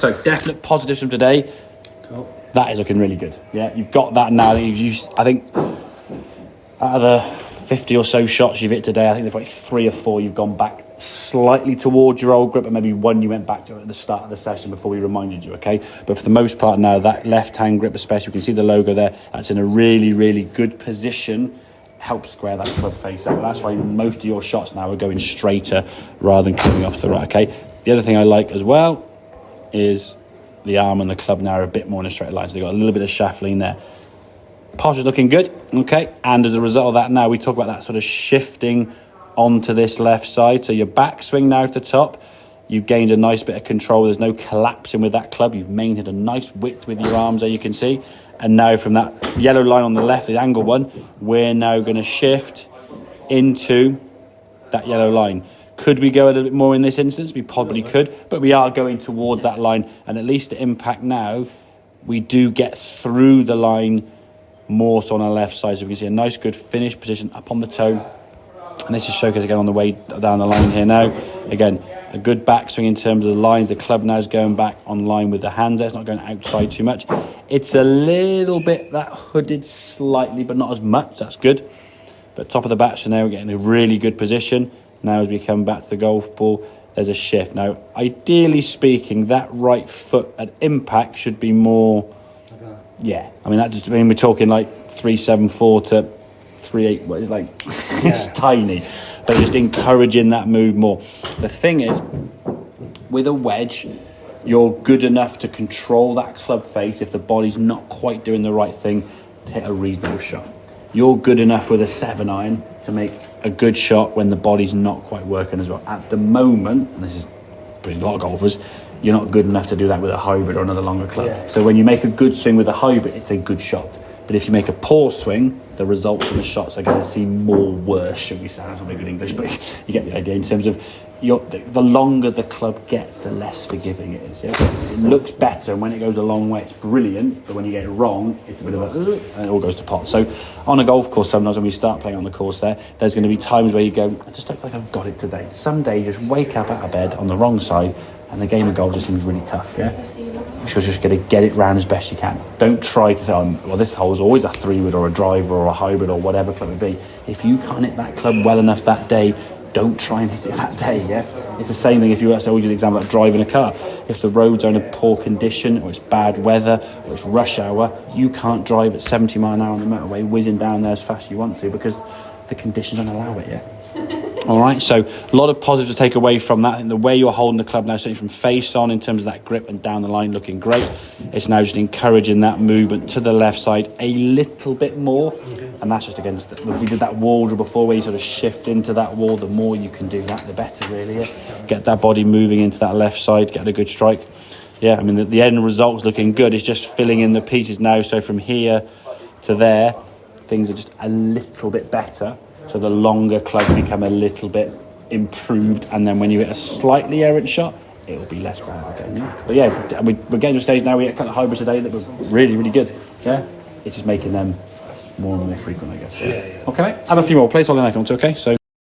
So definite positives from today. Cool. That is looking really good. Yeah, you've got that now. You've used, I think, out of the 50 or so shots you've hit today, I think there's probably 3 or 4 you've gone back slightly towards your old grip, and maybe 1 you went back to at the start of the session before we reminded you, okay? But for the most part now, that left-hand grip especially, you can see the logo there, that's in a really, really good position. Helps square that club face up. That's why most of your shots now are going straighter rather than coming off the right, okay? The other thing I like as well is the arm and the club now are a bit more in a straight line, so they've got a little bit of shuffling there. Posture looking good, okay? And as a result of that now, we talk about that sort of shifting onto this left side. So your backswing now to the top, you've gained a nice bit of control. There's no collapsing with that club. You've maintained a nice width with your arms there, you can see. And now from that yellow line on the left, the angle one, we're now going to shift into that yellow line. Could we go a little bit more in this instance? We probably could, but we are going towards that line. And at least the impact now, we do get through the line more so on our left side. So we can see a nice, good finish position up on the toe. And this is showcased again on the way down the line here now. Again, a good backswing in terms of the lines. The club now is going back on line with the hands there. It's not going outside too much. It's a little bit that hooded slightly, but not as much. That's good. But top of the back, so now we're getting a really good position. Now as we come back to the golf ball, there's a shift. Now, ideally speaking, that right foot at impact should be more... Yeah. I mean, we're talking like 374 to 38. What is like... It's tiny. But just encouraging that move more. The thing is, with a wedge, you're good enough to control that club face if the body's not quite doing the right thing to hit a reasonable shot. You're good enough with a 7-iron to make a good shot when the body's not quite working as well. At the moment, and this is pretty a lot of golfers, you're not good enough to do that with a hybrid or another longer club. Yeah. So when you make a good swing with a hybrid, it's a good shot. But if you make a poor swing, the results of the shots are going to seem more worse, should we say? That's not very good English, but you get the idea in terms of the longer the club gets, the less forgiving it is. Yeah? It looks better, and when it goes a long way, it's brilliant. But when you get it wrong, it's a bit of a... and it all goes to pot. So on a golf course, sometimes when we start playing on the course there's going to be times where you go, I just don't feel like I've got it today. Some day you just wake up out of bed on the wrong side, and the game of golf just seems really tough, yeah? You're just going to get it round as best you can. Don't try to say, well, this hole is always a 3-wood or a driver or a hybrid or whatever club it be. If you can't hit that club well enough that day, don't try and hit it that day, yeah? It's the same thing if you, I always use the example of driving a car. If the roads are in a poor condition, or it's bad weather, or it's rush hour, you can't drive at 70 mile an hour on the motorway whizzing down there as fast as you want to because the conditions don't allow it, yeah? All right, so a lot of positives to take away from that. And the way you're holding the club now, certainly from face on in terms of that grip and down the line, looking great. It's now just encouraging that movement to the left side a little bit more. And that's just, again, we did that wall drill before where you sort of shift into that wall. The more you can do that, the better, really. Yeah? Get that body moving into that left side, get a good strike. Yeah, I mean, the end result's looking good. It's just filling in the pieces now. So from here to there, things are just a little bit better. So the longer clubs become a little bit improved, and then when you hit a slightly errant shot, it'll be less bad again. Yeah? But yeah, we're getting to a stage now. We had a couple of hybrids today that were really, really good. Yeah, it's just making them more and more frequent, I guess. Yeah. Okay, mate. Have a few more. Play all in if you want to. Okay, so.